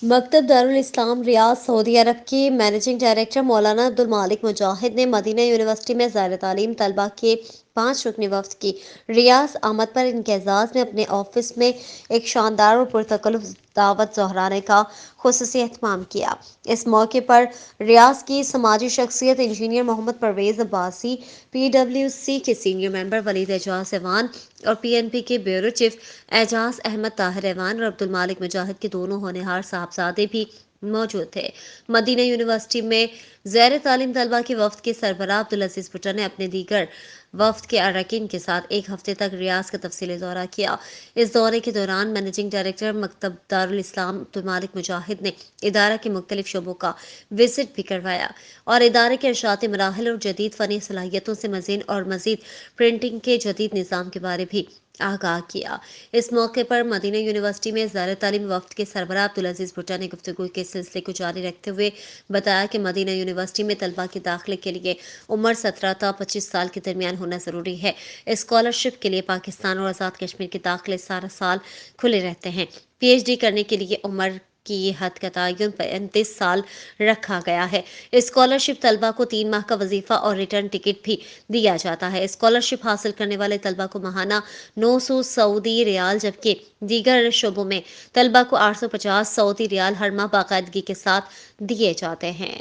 مکتب دارالاسلام ریاض سعودی عرب کے managing director مولانا عبدالمالک مجاہد نے مدینہ یونیورسٹی میں زیر تعلیم طلبہ کے 5 رکنی وفد کی ریاض آمد پر ان کے اعزاز میں اپنے آفس میں ایک شاندار اور پرتکلف دعوت دہرانے کا خصوصی اہتمام کیا۔ اس موقع پر ریاض کی سماجی شخصیت engineer Muhammad Parvez Abbasi, P W C کے سینئر ممبر ولید اعجاز ایوان اور پی این پی کے بیورو چیف اعجاز احمد طاہر ایوان اور عبدالمالک مجاہد کے دونوں ہونہار صاحبزادے بھی موجود تھے۔ مدینہ یونیورسٹی میں زیر تعلیم طلبہ کے وفد کے سربراہ عبدالعزیز بھٹو نے اپنے دیگر وفد کے اراکین کے ساتھ ایک ہفتے تک ریاض کا تفصیلی دورہ کیا۔ اس دورے کے دوران مینیجنگ ڈائریکٹر مکتب دارالاسلام عبدالمالک مجاہد نے ادارہ کے مختلف شعبوں کا وزٹ بھی کروایا اور ادارے کے ارشادی مراحل اور جدید فنی صلاحیتوں سے مزید پرنٹنگ کے جدید نظام کے بارے بھی آگاہ کیا۔ اس موقع پر مدینہ یونیورسٹی میں زیر تعلیم وفد کے سربراہ عبدالعزیز بھٹو نے گفتگو کے سلسلے کو جاری رکھتے ہوئے بتایا کہ مدینہ یونیورسٹی میں طلبہ کے داخلے کے لیے عمر 17 تا 25 سال کے درمیان ہونا ضروری ہے۔ اسکالرشپ کے لیے پاکستان اور آزاد کشمیر کے داخلے سارا سال کھلے رہتے ہیں۔ پی ایچ ڈی کرنے کے لیے عمر کی یہ حد کا تعین 35 سال رکھا گیا ہے۔ اسکالرشپ طلبہ کو 3 ماہ کا وظیفہ اور ریٹرن ٹکٹ بھی دیا جاتا ہے۔ اسکالرشپ حاصل کرنے والے طلبہ کو ماہانہ 900 سعودی ریال جبکہ دیگر شعبوں میں طلبہ کو 850 سعودی ریال ہر ماہ باقاعدگی کے ساتھ دیے جاتے ہیں۔